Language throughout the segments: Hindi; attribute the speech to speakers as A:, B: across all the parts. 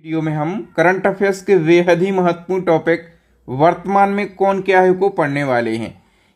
A: वीडियो में हम करंट अफेयर्स के बेहद ही महत्वपूर्ण टॉपिक वर्तमान में कौन क्या है को पढ़ने वाले हैं।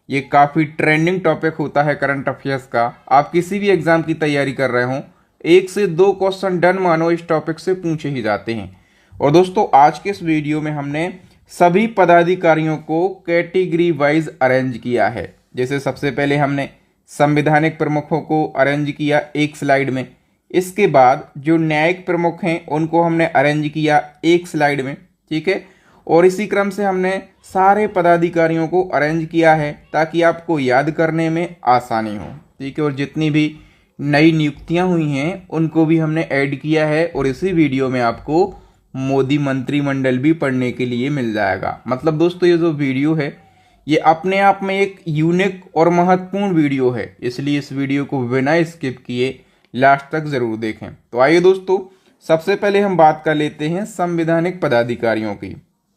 A: ये काफ़ी ट्रेंडिंग टॉपिक होता है करंट अफेयर्स का। आप किसी भी एग्जाम की तैयारी कर रहे हो, 1 से 2 क्वेश्चन डन मानो इस टॉपिक से पूछे ही जाते हैं। और दोस्तों आज के इस वीडियो में हमने सभी पदाधिकारियों को कैटेगरी वाइज अरेंज किया है। जैसे सबसे पहले हमने संवैधानिक प्रमुखों को अरेंज किया एक स्लाइड में, इसके बाद जो न्यायिक प्रमुख हैं उनको हमने अरेंज किया एक स्लाइड में, ठीक है। और इसी क्रम से हमने सारे पदाधिकारियों को अरेंज किया है ताकि आपको याद करने में आसानी हो, ठीक है। और जितनी भी नई नियुक्तियां हुई हैं उनको भी हमने ऐड किया है और इसी वीडियो में आपको मोदी मंत्रिमंडल भी पढ़ने के लिए मिल जाएगा। मतलब दोस्तों ये जो वीडियो है ये अपने आप में एक यूनिक और महत्वपूर्ण वीडियो है, इसलिए इस वीडियो को बिना स्किप किए लास्ट तक जरूर देखें। तो आइए दोस्तों सबसे पहले हम बात कर लेते हैं संवैधानिक पदाधिकारियों की।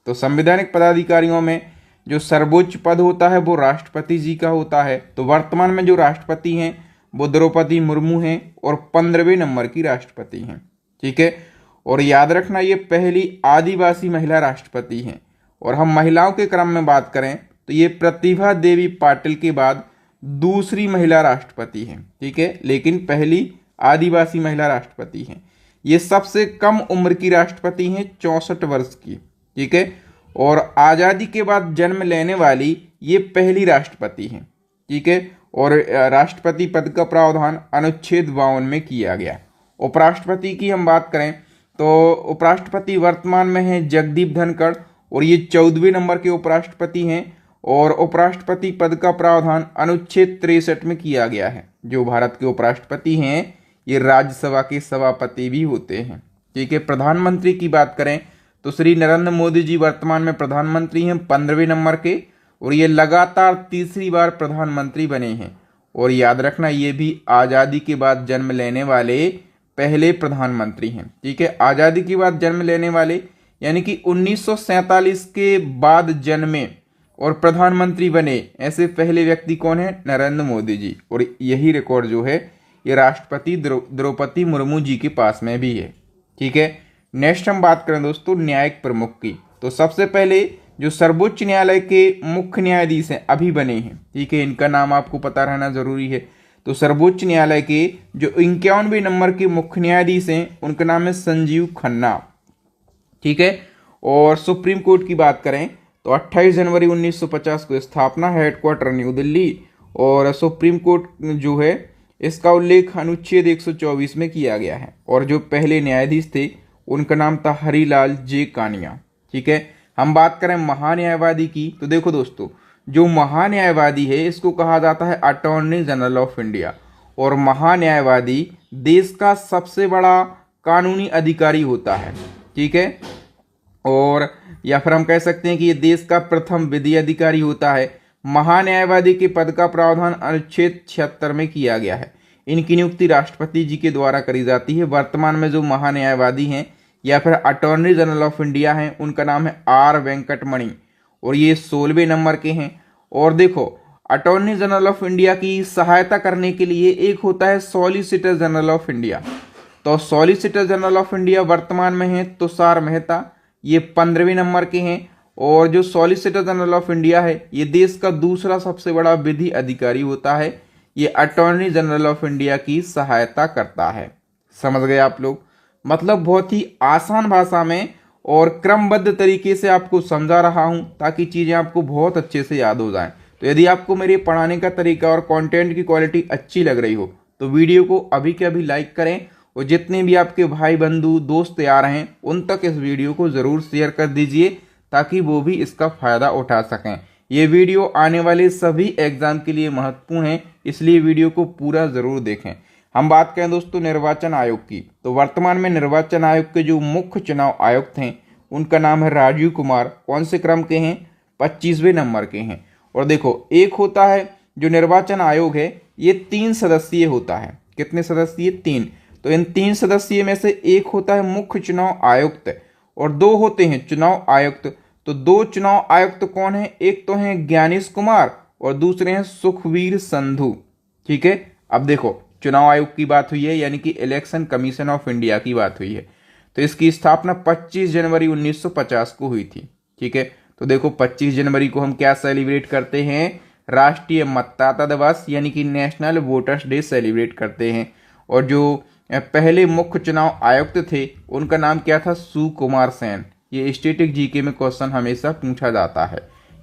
A: तो संवैधानिक पदाधिकारियों में जो सर्वोच्च पद होता है वो राष्ट्रपति जी का होता है। तो वर्तमान में जो राष्ट्रपति हैं वो द्रौपदी मुर्मू हैं और 15वें नंबर की राष्ट्रपति हैं, ठीक है। और याद रखना ये पहली आदिवासी महिला राष्ट्रपति हैं। और हम महिलाओं के क्रम में बात करें तो ये प्रतिभा देवी पाटिल के बाद दूसरी महिला राष्ट्रपति हैं, ठीक है, लेकिन पहली आदिवासी महिला राष्ट्रपति हैं। ये सबसे कम उम्र की राष्ट्रपति हैं, 64 वर्ष की, ठीक है। और आज़ादी के बाद जन्म लेने वाली ये पहली राष्ट्रपति हैं, ठीक है। और राष्ट्रपति पद का प्रावधान अनुच्छेद 52 में किया गया। उपराष्ट्रपति की हम बात करें तो उपराष्ट्रपति वर्तमान में हैं जगदीप धनखड़ और ये 14वें नंबर के उपराष्ट्रपति हैं। और उपराष्ट्रपति पद का प्रावधान अनुच्छेद 63 में किया गया है। जो भारत के उपराष्ट्रपति हैं ये राज्यसभा के सभापति भी होते हैं, ठीक है। प्रधानमंत्री की बात करें तो श्री नरेंद्र मोदी जी वर्तमान में प्रधानमंत्री हैं 15वें नंबर के और ये लगातार तीसरी बार प्रधानमंत्री बने हैं। और याद रखना ये भी आज़ादी के बाद जन्म लेने वाले पहले प्रधानमंत्री हैं, ठीक है। आज़ादी के बाद जन्म लेने वाले यानी कि 1947 के बाद जन्मे और प्रधानमंत्री बने ऐसे पहले व्यक्ति कौन है? नरेंद्र मोदी जी। और यही रिकॉर्ड जो है ये राष्ट्रपति द्रौपदी मुर्मू जी के पास में भी है, ठीक है। नेक्स्ट हम बात करें दोस्तों न्यायिक प्रमुख की। तो सबसे पहले जो सर्वोच्च न्यायालय के मुख्य न्यायाधीश हैं अभी बने हैं, ठीक है, इनका नाम आपको पता रहना जरूरी है। तो सर्वोच्च न्यायालय के जो 51वें नंबर के मुख्य न्यायाधीश हैं उनका नाम है संजीव खन्ना, ठीक है। और सुप्रीम कोर्ट की बात करें तो 28 जनवरी 1950 को स्थापना, हेडक्वार्टर न्यू दिल्ली। और सुप्रीम कोर्ट जो है इसका उल्लेख अनुच्छेद 124 में किया गया है। और जो पहले न्यायाधीश थे उनका नाम था हरिलाल जे कानिया, ठीक है। हम बात करें महान्यायवादी की तो देखो दोस्तों जो महान्यायवादी है इसको कहा जाता है अटॉर्नी जनरल ऑफ इंडिया। और महान्यायवादी देश का सबसे बड़ा कानूनी अधिकारी होता है, ठीक है। और या फिर हम कह सकते हैं कि ये देश का प्रथम विधि अधिकारी होता है। महान्यायवादी के पद का प्रावधान अनुच्छेद 76 में किया गया है। इनकी नियुक्ति राष्ट्रपति जी के द्वारा करी जाती है। वर्तमान में जो महान्यायवादी हैं या फिर अटॉर्नी जनरल ऑफ इंडिया हैं उनका नाम है आर वेंकटमणि और ये 16वें नंबर के हैं। और देखो अटॉर्नी जनरल ऑफ इंडिया की सहायता करने के लिए एक होता है सॉलिसिटर जनरल ऑफ इंडिया। तो सॉलिसिटर जनरल ऑफ इंडिया वर्तमान में है तुषार मेहता, ये 15वें नंबर के हैं। और जो सॉलिसिटर जनरल ऑफ इंडिया है ये देश का दूसरा सबसे बड़ा विधि अधिकारी होता है। ये अटॉर्नी जनरल ऑफ इंडिया की सहायता करता है। समझ गए आप लोग? मतलब बहुत ही आसान भाषा में और क्रमबद्ध तरीके से आपको समझा रहा हूं ताकि चीज़ें आपको बहुत अच्छे से याद हो जाएं। तो यदि आपको मेरे पढ़ाने का तरीका और कंटेंट की क्वालिटी अच्छी लग रही हो तो वीडियो को अभी के अभी लाइक करें और जितने भी आपके भाई बंधु दोस्त यार हैं उन तक इस वीडियो को ज़रूर शेयर कर दीजिए ताकि वो भी इसका फ़ायदा उठा सकें। ये वीडियो आने वाले सभी एग्ज़ाम के लिए महत्वपूर्ण है, इसलिए वीडियो को पूरा ज़रूर देखें। हम बात करें दोस्तों निर्वाचन आयोग की तो वर्तमान में निर्वाचन आयोग के जो मुख्य चुनाव आयुक्त हैं उनका नाम है राजीव कुमार। कौन से क्रम के हैं? 25वें नंबर के हैं। और देखो एक होता है जो निर्वाचन आयोग है ये 3 सदस्यीय होता है। कितने सदस्यीय? 3। तो इन 3 सदस्यीय में से एक होता है मुख्य चुनाव आयुक्त और 2 होते हैं चुनाव आयुक्त। तो 2 चुनाव आयुक्त कौन है? एक तो हैं ज्ञानेश कुमार और दूसरे हैं सुखवीर संधू, ठीक है। अब देखो चुनाव आयोग की बात हुई है यानी कि इलेक्शन कमीशन ऑफ इंडिया की बात हुई है। तो इसकी स्थापना 25 जनवरी 1950 को हुई थी। ठीक है, तो देखो 25 जनवरी को हम क्या सेलिब्रेट करते हैं, राष्ट्रीय मतदाता दिवस यानी कि नेशनल वोटर्स डे सेलिब्रेट करते हैं। और जो पहले मुख्य चुनाव आयुक्त थे उनका नाम क्या था, सुकुमार सेन। ये स्टैटिक जीके में क्वेश्चन हमेशा पूछा जाता है।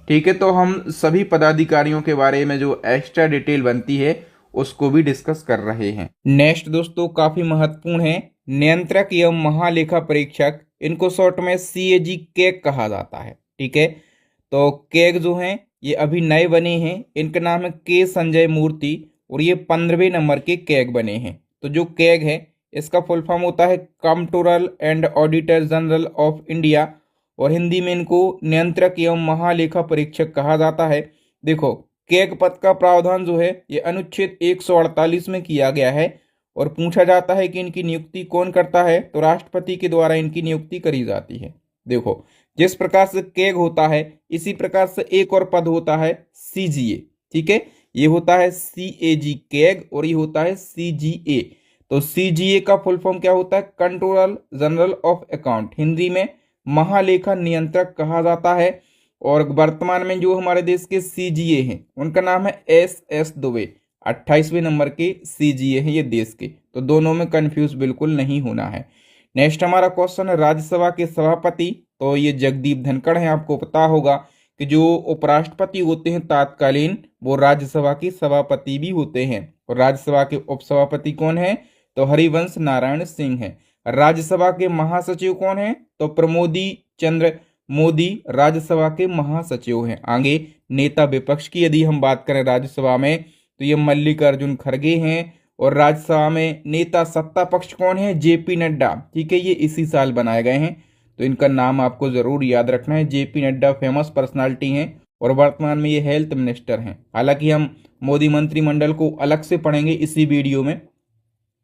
A: ठीक है, तो हम सभी पदाधिकारियों के बारे में जो एक्स्ट्रा डिटेल बनती है उसको भी डिस्कस कर रहे हैं। नेक्स्ट दोस्तों काफी महत्वपूर्ण है, नियंत्रक एवं महालेखा परीक्षक, इनको शॉर्ट में सीएजी कैग कहा जाता है। ठीक है, तो कैग जो हैं ये अभी नए बने हैं, इनका नाम है के संजय मूर्ति और ये 15वें नंबर के कैग बने हैं। तो जो कैग है इसका फुल फॉर्म होता है controller and auditor general of India, और हिंदी में इनको नियंत्रक एवं महालेखा परीक्षक कहा जाता है। देखो कैग पद का प्रावधान जो है ये अनुच्छेद 148 में किया गया है, और पूछा जाता है कि इनकी नियुक्ति कौन करता है, तो राष्ट्रपति के द्वारा इनकी नियुक्ति करी जाती है। देखो जिस प्रकार से कैग होता है इसी प्रकार से एक और पद होता है सीजीए। ठीक है, ये होता है सीएजी कैग और ये होता है सीजीए। तो सीजीए का फुल फॉर्म क्या होता है, controller general of account, Hindi में महालेखा नियंत्रक कहा जाता है। और वर्तमान में जो हमारे देश के सीजीए हैं उनका नाम है एस दुबे, 28वें नंबर के सीजीए हैं ये देश के, तो दोनों में कंफ्यूज बिल्कुल नहीं होना है। नेक्स्ट हमारा क्वेश्चन है राज्यसभा के सभापति, तो ये जगदीप धनखड़ हैं। आपको पता होगा कि जो उपराष्ट्रपति होते हैं तत्कालीन वो राज्यसभा के सभापति भी होते हैं, और राज्यसभा के उपसभापति कौन है, तो हरिवंश नारायण सिंह है। राज्यसभा के महासचिव कौन है, तो प्रमोदी चंद्र मोदी राज्यसभा के महासचिव हैं। आगे नेता विपक्ष की यदि हम बात करें राज्यसभा में तो ये मल्लिकार्जुन खड़गे हैं, और राज्यसभा में नेता सत्ता पक्ष कौन है, जेपी नड्डा। ठीक है, ये इसी साल बनाए गए हैं, तो इनका नाम आपको जरूर याद रखना है। जेपी नड्डा फेमस पर्सनालिटी हैं और वर्तमान में ये हेल्थ मिनिस्टर हैं। हालांकि हम मोदी मंत्रिमंडल को अलग से पढ़ेंगे इसी वीडियो में।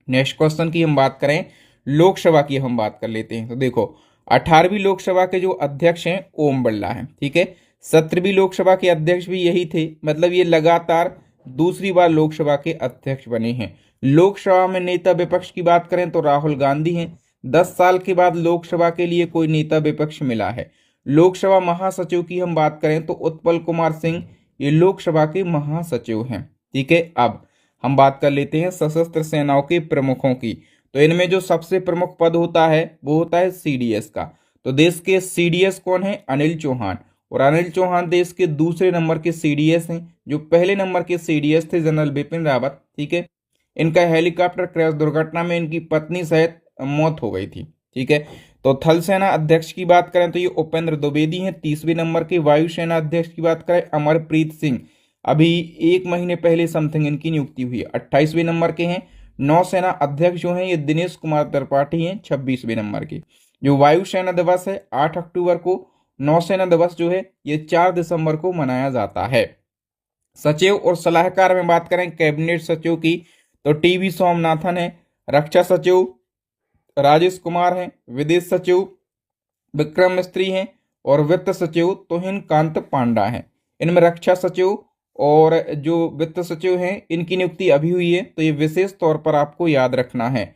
A: नेक्स्ट क्वेश्चन की हम बात करें, लोकसभा की हम बात कर लेते हैं। तो देखो 18वीं लोकसभा के जो अध्यक्ष हैं ओम बिरला हैं। ठीक है, 17वीं लोकसभा के अध्यक्ष भी यही थे, मतलब ये लगातार दूसरी बार लोकसभा के अध्यक्ष बने हैं। लोकसभा में नेता विपक्ष की बात करें तो राहुल गांधी हैं। 10 साल के बाद लोकसभा के लिए कोई नेता विपक्ष मिला है। लोकसभा महासचिव की हम बात करें तो उत्पल कुमार सिंह ये लोकसभा के महासचिव हैं। ठीक है, अब हम बात कर लेते हैं सशस्त्र सेनाओं के प्रमुखों की। तो इनमें जो सबसे प्रमुख पद होता है वो होता है सीडीएस का। तो देश के सीडीएस कौन है, अनिल चौहान, और अनिल चौहान देश के दूसरे नंबर के सीडीएस हैं। जो पहले नंबर के सीडीएस थे जनरल बिपिन रावत। ठीक है, इनका हेलीकॉप्टर क्रैश दुर्घटना में इनकी पत्नी सहित मौत हो गई थी। ठीक है, तो थल सेना अध्यक्ष की बात करें तो ये उपेंद्र द्विवेदी हैं 30वें नंबर के। वायुसेना अध्यक्ष की बात करें अमरप्रीत सिंह, अभी 1 महीने पहले समथिंग इनकी नियुक्ति हुई है, 28वें नंबर के हैं। नौसेना अध्यक्ष जो हैं ये दिनेश कुमार त्रिपाठी हैं 26वें नंबर के। जो वायुसेना दिवस है 8 अक्टूबर को, नौसेना दिवस जो है ये 4 दिसंबर को मनाया जाता है। सचिव और सलाहकार में बात करें कैबिनेट सचिव की तो टीवी सोमनाथन है। रक्षा सचिव राजेश कुमार हैं। विदेश सचिव विक्रम मिस्त्री हैं, और वित्त सचिव तुहिन कांत पांडा हैं। इनमें रक्षा सचिव और जो वित्त सचिव हैं इनकी नियुक्ति अभी हुई है, तो ये विशेष तौर पर आपको याद रखना है।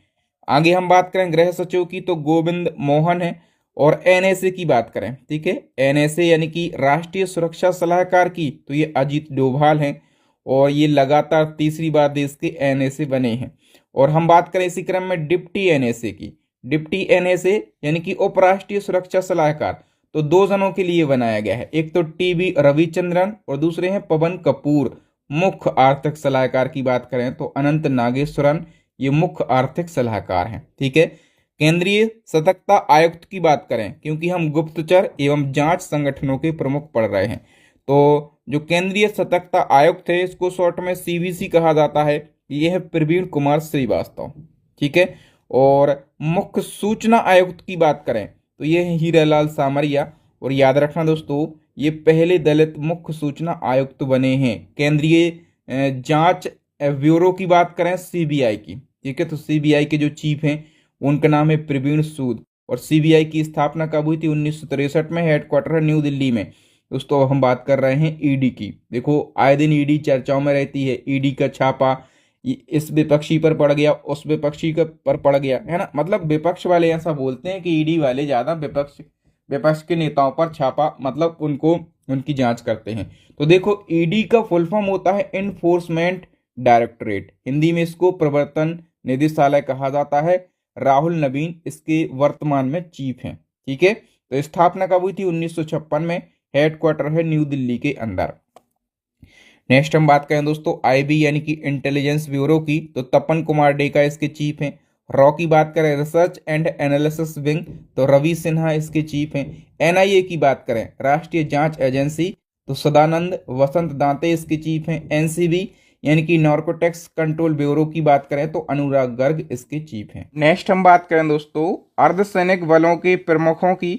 A: आगे हम बात करें गृह सचिव की तो गोविंद मोहन है, और एनएसए की बात करें, ठीक है, एनएसए यानी कि राष्ट्रीय सुरक्षा सलाहकार की तो ये अजीत डोभाल हैं, और ये लगातार तीसरी बार देश के एनएसए बने हैं। और हम बात करें इसी क्रम में डिप्टी एनएसए की, डिप्टी एनएसए यानी कि उपराष्ट्रीय सुरक्षा सलाहकार तो 2 जनों के लिए बनाया गया है, एक तो टीवी रविचंद्रन और दूसरे हैं पवन कपूर। मुख्य आर्थिक सलाहकार की बात करें तो अनंत नागेश्वरन ये मुख्य आर्थिक सलाहकार हैं। ठीक है, केंद्रीय सतर्कता आयुक्त की बात करें, क्योंकि हम गुप्तचर एवं जांच संगठनों के प्रमुख पढ़ रहे हैं, तो जो केंद्रीय सतर्कता आयुक्त है इसको शॉर्ट में सीवीसी कहा जाता है, ये है प्रवीण कुमार श्रीवास्तव। ठीक है, और मुख्य सूचना आयुक्त की बात करें तो ये है हीरालाल सामरिया, और याद रखना दोस्तों ये पहले दलित मुख्य सूचना आयुक्त बने हैं। केंद्रीय जांच ब्यूरो की बात करें सीबीआई की, ठीक है, तो सीबीआई के जो चीफ हैं उनका नाम है प्रवीण सूद, और सीबीआई की स्थापना कब हुई थी, 1963 में, हेडक्वार्टर है न्यू दिल्ली में। दोस्तों हम बात कर रहे हैं ईडी की। देखो आए दिन ईडी चर्चाओं में रहती है, ईडी का छापा, इस विपक्षी पर पड़ गया, उस विपक्षी के पर पड़ गया, है ना। मतलब विपक्ष वाले ऐसा बोलते हैं कि ईडी वाले ज्यादा विपक्ष के नेताओं पर छापा, मतलब उनको उनकी जांच करते हैं। तो देखो, ईडी का फुल फॉर्म होता है इन्फोर्समेंट डायरेक्टोरेट, हिंदी में इसको प्रवर्तन निदेशालय कहा जाता है। राहुल नवीन इसके वर्तमान में चीफ हैं। ठीक है, तो स्थापना कब हुई थी? 1956 में। हेडक्वार्टर है न्यू दिल्ली के अंदर। नेक्स्ट हम बात करें दोस्तों आईबी यानी कि इंटेलिजेंस ब्यूरो की, तो तपन कुमार डेका इसके चीफ हैं। रॉ की बात करें रिसर्च एंड एनालिसिस विंग, तो रवि सिन्हा इसके चीफ हैं। एनआईए की बात करें राष्ट्रीय जांच एजेंसी, तो सदानंद वसंत दांते इसके चीफ हैं। एनसीबी यानी कि नार्कोटिक्स कंट्रोल ब्यूरो की बात करें तो अनुराग गर्ग इसके चीफ हैं। नेक्स्ट हम बात करें दोस्तों अर्धसैनिक बलों के प्रमुखों की,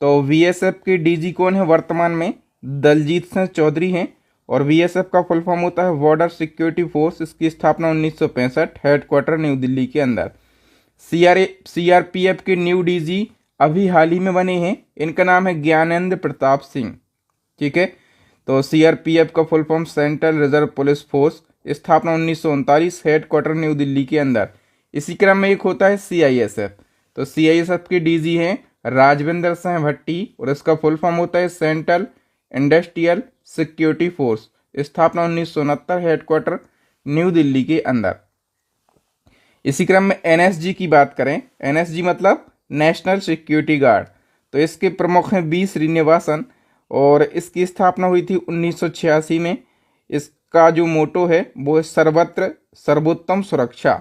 A: तो बीएसएफ के डीजी कौन है वर्तमान में? दलजीत सिंह चौधरी हैं। और बीएसएफ का फुल फॉर्म होता है बॉर्डर सिक्योरिटी फोर्स, इसकी स्थापना 1965, हेडक्वार्टर न्यू दिल्ली के अंदर। सीआरपीएफ के न्यू डीजी अभी हाल ही में बने हैं, इनका नाम है ज्ञानेंद्र प्रताप सिंह। ठीक है, तो सीआरपीएफ का full form central reserve police force, स्थापना 1939, हेडक्वार्टर न्यू दिल्ली के अंदर। इसी क्रम में एक होता है सीआईएसएफ, तो सीआईएसएफ के डीजी हैं राजविंदर सिंह भट्टी, और इसका फुल फॉर्म होता है सेंट्रल इंडस्ट्रियल सिक्योरिटी फोर्स, स्थापना 1969, हेडक्वार्टर न्यू दिल्ली के अंदर। इसी क्रम में एनएसजी की बात करें, एनएसजी मतलब नेशनल सिक्योरिटी गार्ड, तो इसके प्रमुख हैं बी श्रीनिवासन, और इसकी स्थापना हुई थी 1986 में। इसका जो मोटो है वो है सर्वत्र सर्वोत्तम सुरक्षा।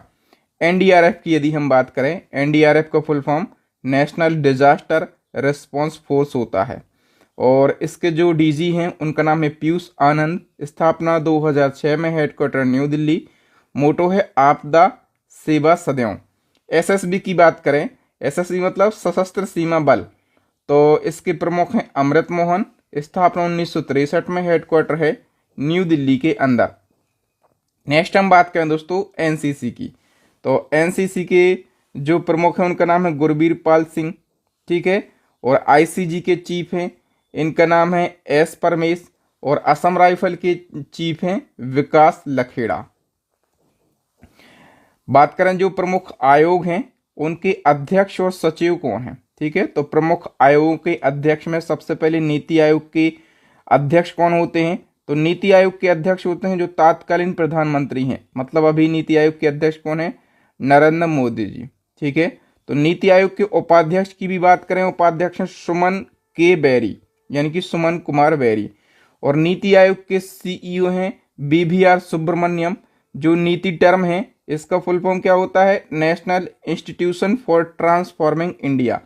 A: एनडीआरएफ की यदि हम बात करें, एनडीआरएफ का full form national disaster response force होता है, और इसके जो डीजी हैं उनका नाम है पीयूष आनंद, स्थापना 2006 में, हेडक्वार्टर न्यू दिल्ली। मोटो है आपदा सेवा सदैव। एसएसबी की बात करें, एसएसबी मतलब सशस्त्र सीमा बल, तो इसके प्रमुख हैं अमृत मोहन, स्थापना 1963 में, हेडक्वार्टर है न्यू दिल्ली के अंदर। नेक्स्ट हम बात करें दोस्तों एनसीसी की, तो एनसीसी के जो प्रमुख हैं उनका नाम है गुरबीर पाल सिंह। ठीक है, और आईसीजी के चीफ हैं, इनका नाम है एस परमेश, और असम राइफल के चीफ हैं विकास लखेड़ा। बात करें जो प्रमुख आयोग हैं उनके अध्यक्ष और सचिव कौन हैं? ठीक है, तो प्रमुख आयोगों के अध्यक्ष में सबसे पहले नीति आयोग के अध्यक्ष कौन होते हैं? तो नीति आयोग के अध्यक्ष होते हैं जो तात्कालीन प्रधानमंत्री हैं, मतलब अभी नीति आयोग के अध्यक्ष कौन है? नरेंद्र मोदी जी। ठीक है, तो नीति आयोग के उपाध्यक्ष की भी बात करें, उपाध्यक्ष हैं सुमन के बैरी यानी कि सुमन कुमार बैरी, और नीति आयोग के सीईओ हैं बीवीआर सुब्रमण्यम। जो नीति टर्म है इसका फुल फॉर्म क्या होता है? National institution for transforming India.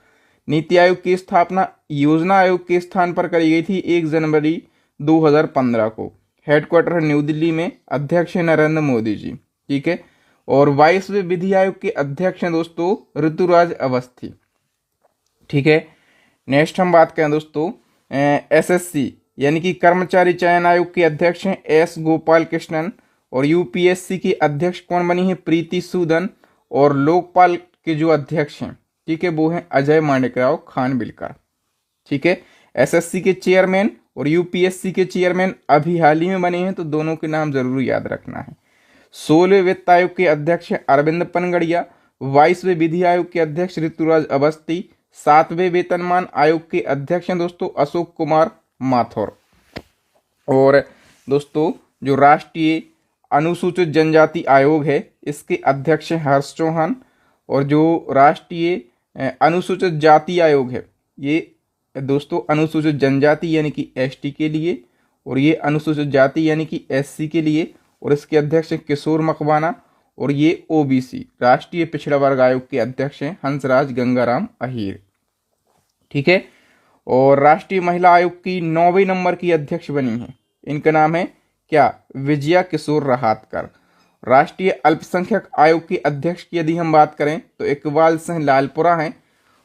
A: NITI Aayog की स्थापना योजना आयोग के स्थान पर करी गई थी 1 जनवरी 2015 को। हेडक्वार्टर है न्यू दिल्ली में, अध्यक्ष है नरेंद्र मोदी जी। ठीक है, और 22वें विधि आयोग के अध्यक्ष हैं दोस्तों ऋतुराज अवस्थी। ठीक है, नेक्स्ट हम बात करें दोस्तों एसएससी यानी कि कर्मचारी चयन आयोग के अध्यक्ष हैं एस गोपाल कृष्णन, और यूपीएससी की अध्यक्ष कौन बनी है? प्रीति सूदन, और लोकपाल के जो अध्यक्ष हैं, ठीक है, वो हैं अजय माणिकराव खानविलकर। ठीक है, एसएससी के चेयरमैन और यूपीएससी के चेयरमैन अभी हाल ही में बने हैं, तो दोनों के नाम जरूर याद रखना है। 16वें वित्त आयोग के अध्यक्ष हैं अरविंद पनगड़िया, 22वें विधि आयोग के अध्यक्ष ऋतुराज अवस्थी, 7वें वेतनमान आयोग के अध्यक्ष हैं दोस्तों अशोक कुमार माथुर, और दोस्तों जो राष्ट्रीय अनुसूचित जनजाति आयोग है इसके अध्यक्ष हैं हर्ष चौहान, और जो राष्ट्रीय अनुसूचित जाति आयोग है ये दोस्तों अनुसूचित जनजाति यानी कि एसटी के लिए, और ये अनुसूचित जाति यानी कि एससी के लिए, और इसके अध्यक्ष हैं किशोर मकवाना, और ये ओबीसी राष्ट्रीय पिछड़ा वर्ग आयोग के अध्यक्ष हैं हंसराज गंगाराम अहीर। ठीक है, और राष्ट्रीय महिला आयोग की 9वें नंबर की अध्यक्ष बनी है, इनका नाम है क्या? विजया किशोर रहातकर। राष्ट्रीय अल्पसंख्यक आयोग के अध्यक्ष की यदि हम बात करें तो इकबाल सिंह लालपुरा हैं,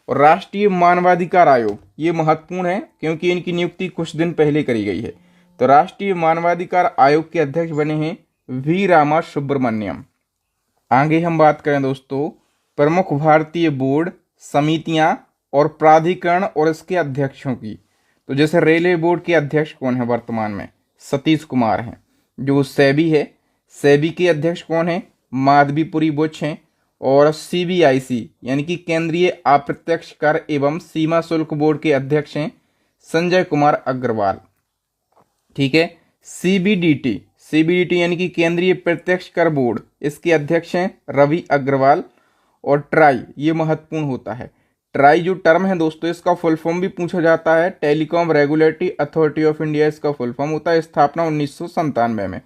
A: और राष्ट्रीय मानवाधिकार आयोग ये महत्वपूर्ण है क्योंकि इनकी नियुक्ति कुछ दिन पहले करी गई है, तो राष्ट्रीय मानवाधिकार आयोग के अध्यक्ष बने हैं वी रामा सुब्रमण्यम। आगे हम बात करें दोस्तों प्रमुख भारतीय बोर्ड, समितियां और प्राधिकरण और इसके अध्यक्षों की, तो जैसे रेलवे बोर्ड के अध्यक्ष कौन है वर्तमान में? सतीश कुमार हैं। जो सेबी है, सेबी के अध्यक्ष कौन है? माधवीपुरी बुच हैं। और CBIC यानी कि केंद्रीय अप्रत्यक्ष कर एवं सीमा शुल्क बोर्ड के अध्यक्ष हैं संजय कुमार अग्रवाल। ठीक है। CBDT यानी कि केंद्रीय प्रत्यक्ष कर बोर्ड, इसके अध्यक्ष हैं रवि अग्रवाल। और ट्राई, ये महत्वपूर्ण होता है। ट्राई जो टर्म है दोस्तों, इसका फुल फॉर्म भी पूछा जाता है, telecom regulatory authority of India इसका फुल फॉर्म होता है। स्थापना 1997 में।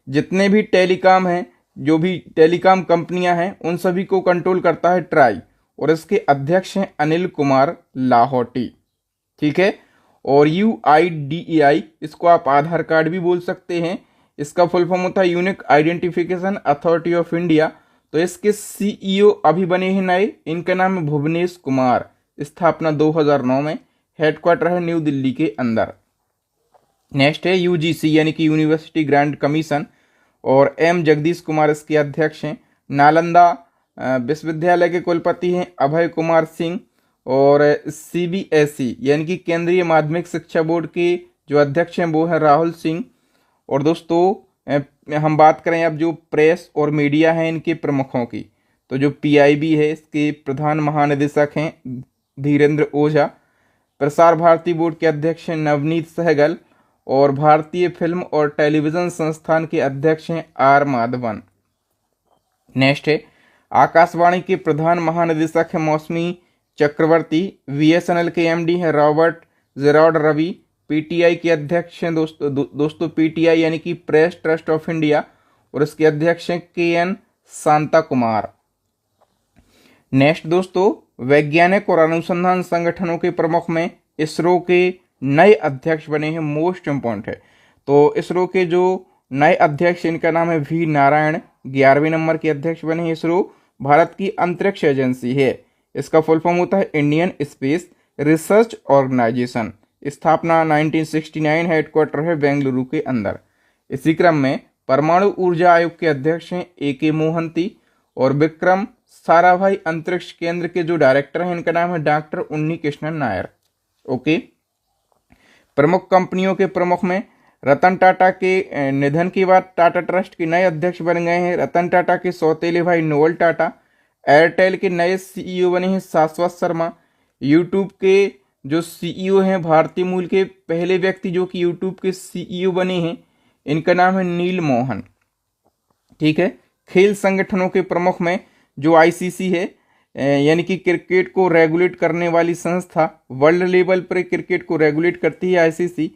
A: जितने भी टेलीकॉम हैं, जो भी टेलीकॉम कंपनियां हैं, उन सभी को कंट्रोल करता है ट्राई, और इसके अध्यक्ष हैं अनिल कुमार लाहौटी। ठीक है। और UIDAI, इसको आप आधार कार्ड भी बोल सकते हैं, इसका फुल फॉर्म होता है unique identification authority of India. तो इसके CEO अभी बने हैं नए, इनका नाम है भुवनेश कुमार। स्थापना 2009 में, हेडक्वार्टर है न्यू दिल्ली के अंदर। नेक्स्ट है UGC यानी कि यूनिवर्सिटी ग्रांट कमीशन, और M जगदीश कुमार इसके अध्यक्ष हैं। नालंदा विश्वविद्यालय के कुलपति हैं अभय कुमार सिंह। और CBSE यानी कि केंद्रीय माध्यमिक शिक्षा बोर्ड के जो अध्यक्ष हैं वो हैं राहुल सिंह। और दोस्तों हम बात करें अब जो प्रेस और मीडिया हैं इनके प्रमुखों की, तो जो PIB है इसके प्रधान महानिदेशक हैं धीरेन्द्र ओझा। प्रसार भारती बोर्ड के अध्यक्ष हैं नवनीत सहगल। और भारतीय फिल्म और टेलीविजन संस्थान के अध्यक्ष हैं R माधवन। नेक्स्ट है आकाशवाणी के प्रधान महानिदेशक हैं मौसमी चक्रवर्ती। BSNL के MD हैं रॉबर्ट जेराल्ड रवि। PTI के अध्यक्ष हैं दोस्तों PTI यानी कि प्रेस ट्रस्ट ऑफ इंडिया, और इसके अध्यक्ष हैं KN शांता कुमार। नेक्स्ट दोस्तों, वैज्ञानिक और अनुसंधान संगठनों के प्रमुख में इसरो के नए अध्यक्ष बने हैं, मोस्ट इम्पोर्टेंट है। तो इसरो के जो नए अध्यक्ष, इनका नाम है V नारायण, 11वें नंबर के अध्यक्ष बने हैं। इसरो भारत की अंतरिक्ष एजेंसी है, इसका फुल फॉर्म होता है इंडियन स्पेस रिसर्च ऑर्गेनाइजेशन। स्थापना 1969, हेडक्वार्टर है बेंगलुरु के अंदर। इसी क्रम में परमाणु ऊर्जा आयोग के अध्यक्ष हैं AK मोहंती। और विक्रम साराभाई अंतरिक्ष केंद्र के जो डायरेक्टर हैं, इनका नाम है डॉक्टर उन्नी कृष्णन नायर। ओके। प्रमुख कंपनियों के प्रमुख में रतन टाटा के निधन के बाद टाटा ट्रस्ट के नए अध्यक्ष बन गए हैं रतन टाटा के सौतेले भाई नोएल टाटा। एयरटेल के नए CEO बने हैं शाश्वत शर्मा। यूट्यूब के जो CEO हैं, भारतीय मूल के पहले व्यक्ति जो कि यूट्यूब के CEO बने हैं, इनका नाम है नील मोहन। ठीक है। खेल संगठनों के प्रमुख में जो ICC है यानी कि क्रिकेट को रेगुलेट करने वाली संस्था, वर्ल्ड लेवल पर क्रिकेट को रेगुलेट करती है ICC,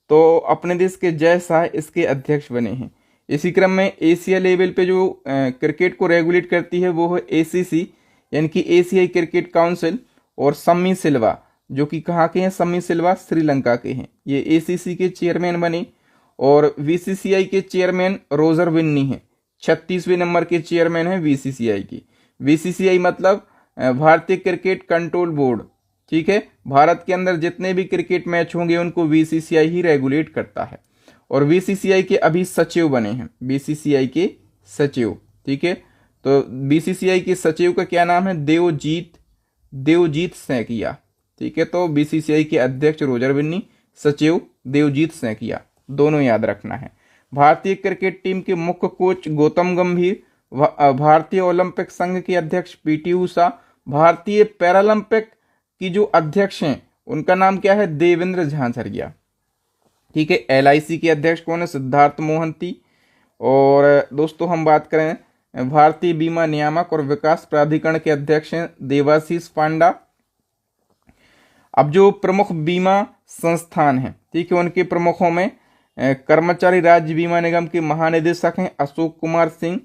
A: तो अपने देश के जय शाह इसके अध्यक्ष बने हैं। इसी क्रम में एशिया लेवल पे जो क्रिकेट को रेगुलेट करती है वो है ACC यानी कि एशियाई क्रिकेट काउंसिल। और सम्मी सिल्वा जो कि कहाँ के हैं, सम्मी सिल्वा श्रीलंका के हैं, ये ACC के चेयरमैन बने। और BCCI के चेयरमैन रोजर विन्नी हैं, 36वें नंबर के चेयरमैन हैं BCCI की। BCCI मतलब भारतीय क्रिकेट कंट्रोल बोर्ड। ठीक है। भारत के अंदर जितने भी क्रिकेट मैच होंगे उनको BCCI ही रेगुलेट करता है। और BCCI के अभी सचिव बने हैं, BCCI के सचिव। ठीक है। तो BCCI के सचिव का क्या नाम है, देवजीत सैकिया। ठीक है। तो BCCI के अध्यक्ष रोजर विन्नी, सचिव देवजीत सैकिया, दोनों याद रखना है। भारतीय क्रिकेट टीम के मुख्य कोच गौतम गंभीर। भारतीय ओलंपिक संघ के अध्यक्ष PT उषा। भारतीय पैरालंपिक की जो अध्यक्ष हैं उनका नाम क्या है, देवेंद्र झाझरिया। ठीक है। LIC के अध्यक्ष कौन है, सिद्धार्थ मोहंती। और दोस्तों हम बात करें भारतीय बीमा नियामक और विकास प्राधिकरण के अध्यक्ष हैं देवाशीष पांडा। अब जो प्रमुख बीमा संस्थान हैं, ठीक है, उनके प्रमुखों में कर्मचारी राज्य बीमा निगम के महानिदेशक हैं Ashok Kumar Singh.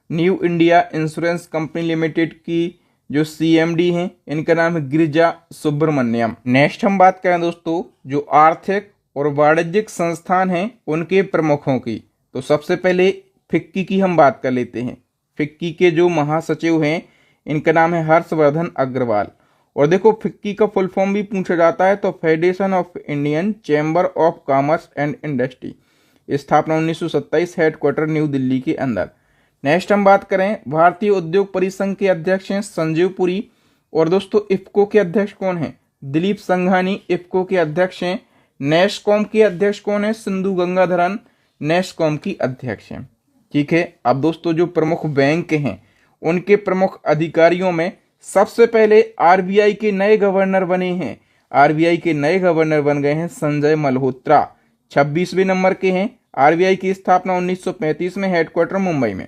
A: New India insurance company limited की जो CMD हैं, इनका नाम है गिरिजा सुब्रमण्यम। नेक्स्ट हम बात करें दोस्तों जो आर्थिक और वाणिज्यिक संस्थान हैं उनके प्रमुखों की, तो सबसे पहले फिक्की की हम बात कर लेते हैं। फिक्की के जो महासचिव हैं इनका नाम है हर्षवर्धन अग्रवाल। और देखो फिक्की का फुल फॉर्म भी पूछा जाता है, तो federation of Indian chamber of commerce and industry. स्थापना 1927, हेडक्वार्टर न्यू दिल्ली के अंदर। नेक्स्ट हम बात करें भारतीय उद्योग परिसंघ के अध्यक्ष हैं संजीव पुरी। और दोस्तों इफ्को के अध्यक्ष कौन हैं, दिलीप संघानी इफ्को के अध्यक्ष हैं। नेस्कॉम के अध्यक्ष कौन है, सिंधु गंगाधरन नेस्कॉम की अध्यक्ष हैं। ठीक है। अब दोस्तों जो प्रमुख बैंक हैं उनके प्रमुख अधिकारियों में सबसे पहले आरबीआई के नए गवर्नर बने हैं। आरबीआई के नए गवर्नर बन गए हैं संजय मल्होत्रा, 26वें नंबर के हैं। आरबीआई की स्थापना 1935 में, हेडक्वार्टर मुंबई में।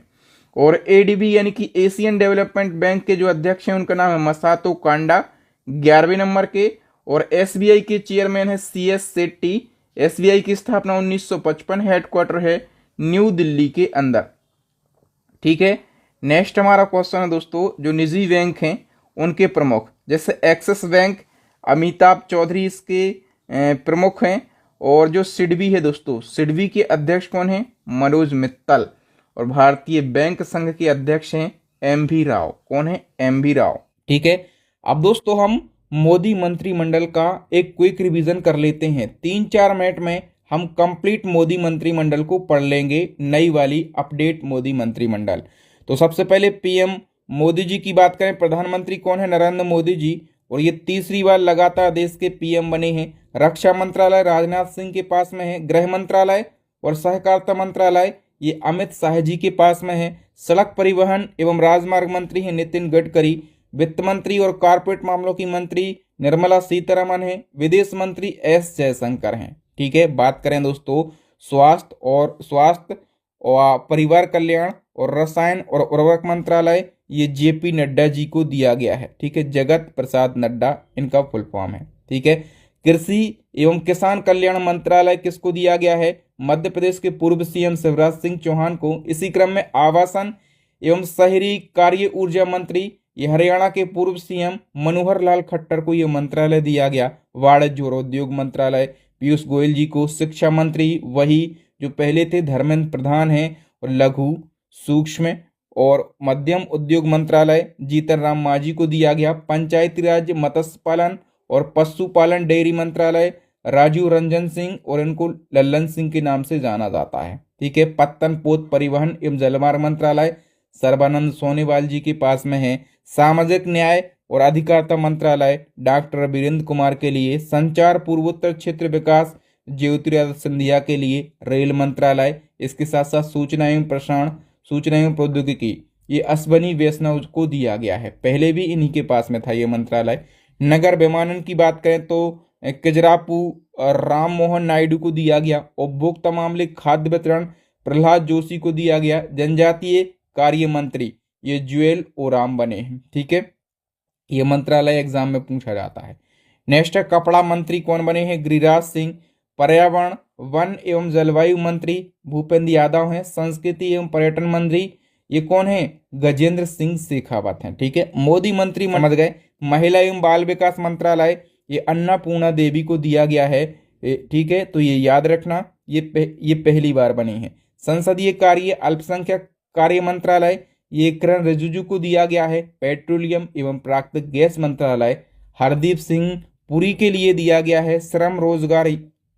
A: और एडीबी यानी कि एशियन डेवलपमेंट बैंक के जो अध्यक्ष हैं उनका नाम है मसातो कांडा, 11वें नंबर के। और एसबीआई के चेयरमैन है सीएस सेट्टी। एसबीआई की स्थापना 1955, हेडक्वार्टर है न्यू दिल्ली के अंदर। ठीक है। नेक्स्ट हमारा क्वेश्चन है दोस्तों, जो निजी बैंक हैं उनके प्रमुख, जैसे एक्सिस बैंक, अमिताभ चौधरी इसके प्रमुख हैं। और जो सिडबी है दोस्तों, सिडबी के अध्यक्ष कौन हैं? मनोज मित्तल। और भारतीय बैंक संघ के अध्यक्ष हैं एम.वी. राव। कौन है? एम.वी. राव। ठीक है। अब दोस्तों हम मोदी मंत्रिमंडल का एक क्विक रिवीजन कर लेते हैं। 3-4 मिनट में हम कंप्लीट मोदी मंत्रिमंडल को पढ़ लेंगे, नई वाली अपडेट मोदी मंत्रिमंडल। तो सबसे पहले पीएम मोदी जी की बात करें, प्रधानमंत्री कौन है? नरेंद्र मोदी जी। और ये तीसरी बार लगातार देश के पीएम बने हैं। रक्षा मंत्रालय राजनाथ सिंह के पास में है। गृह मंत्रालय और सहकारिता मंत्रालय ये अमित शाह जी के पास में है। सड़क परिवहन एवं राजमार्ग मंत्री है नितिन गडकरी। वित्त मंत्री और कॉर्पोरेट मामलों की मंत्री निर्मला सीतारमण है। विदेश मंत्री एस जयशंकर हैं। ठीक है। बात करें दोस्तों स्वास्थ्य और परिवार कल्याण और रसायन और उर्वरक मंत्रालय, ये जेपी नड्डा जी को दिया गया है। ठीक है। जगत प्रसाद नड्डा इनका फुल फॉर्म है। ठीक है। कृषि एवं किसान कल्याण मंत्रालय किसको दिया गया है? मध्य प्रदेश के पूर्व सीएम शिवराज सिंह चौहान को। इसी क्रम में आवासन एवं शहरी कार्य ऊर्जा मंत्री, ये हरियाणा के पूर्व सीएम मनोहर लाल खट्टर को यह मंत्रालय दिया गया। वाणिज्य और उद्योग मंत्रालय पीयूष गोयल जी को। शिक्षा मंत्री वही जो पहले थे धर्मेंद्र प्रधान हैं। और लघु सूक्ष्म और मध्यम उद्योग मंत्रालय जीतन राम मांझी को दिया गया। पंचायती राज, मत्स्य पालन और पशुपालन डेयरी मंत्रालय राजीव रंजन सिंह और इनको लल्लन सिंह के नाम से जाना जाता है। ठीक है। पत्तन पोत परिवहन एवं जलमार्ग मंत्रालय सर्बानंद सोनोवाल जी के पास में है। सामाजिक न्याय और अधिकारिता मंत्रालय डॉक्टर वीरेंद्र कुमार के लिए। संचार पूर्वोत्तर क्षेत्र विकास ज्योतिरादित्य सिंधिया के लिए। रेल मंत्रालय, इसके साथ साथ सूचना एवं प्रसारण, सूचना एवं प्रौद्योगिकी, ये अश्वनी वैष्णव को दिया गया है। पहले भी इन्हीं के पास में था ये मंत्रालय। नगर विमानन की बात करें तो किजरापू राम मोहन नायडू को दिया गया। उपभोक्ता मामले खाद्य वितरण प्रहलाद जोशी को दिया गया। जनजातीय कार्य मंत्री ये जुएल ओराम बने हैं। ठीक है। ये मंत्रालय एग्जाम में पूछा जाता है। नेक्स्ट है कपड़ा मंत्री कौन बने हैं? गिरिराज सिंह। पर्यावरण वन एवं जलवायु मंत्री भूपेंद्र यादव हैं। संस्कृति एवं पर्यटन मंत्री ये कौन है? गजेंद्र सिंह शेखावत हैं। ठीक है। मोदी मंत्री समझ गए। महिला एवं बाल विकास मंत्रालय ये अन्नपूर्णा देवी को दिया गया है। ठीक है। तो ये याद रखना, ये पहली बार बनी है। संसदीय कार्य अल्पसंख्यक कार्य मंत्रालय ये किरण रिजिजू को दिया गया है। पेट्रोलियम एवं प्राकृतिक गैस मंत्रालय हरदीप सिंह पुरी के लिए दिया गया है। श्रम रोजगार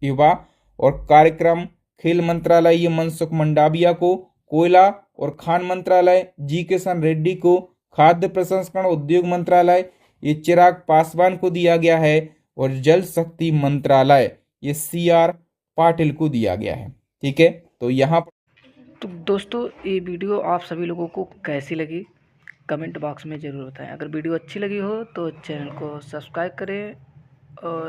A: युवा और कार्यक्रम खेल मंत्रालय ये मनसुख मंडाविया को। कोयला और खान मंत्रालय जी किशन रेड्डी को। खाद्य प्रसंस्करण उद्योग मंत्रालय ये चिराग पासवान को दिया गया है। और जल शक्ति मंत्रालय ये सीआर पाटिल को दिया गया है। ठीक है। तो यहाँ
B: तो दोस्तों ये वीडियो आप सभी लोगों को कैसी लगी कमेंट बॉक्स में ज़रूर बताएं। अगर वीडियो अच्छी लगी हो तो चैनल को सब्सक्राइब करें और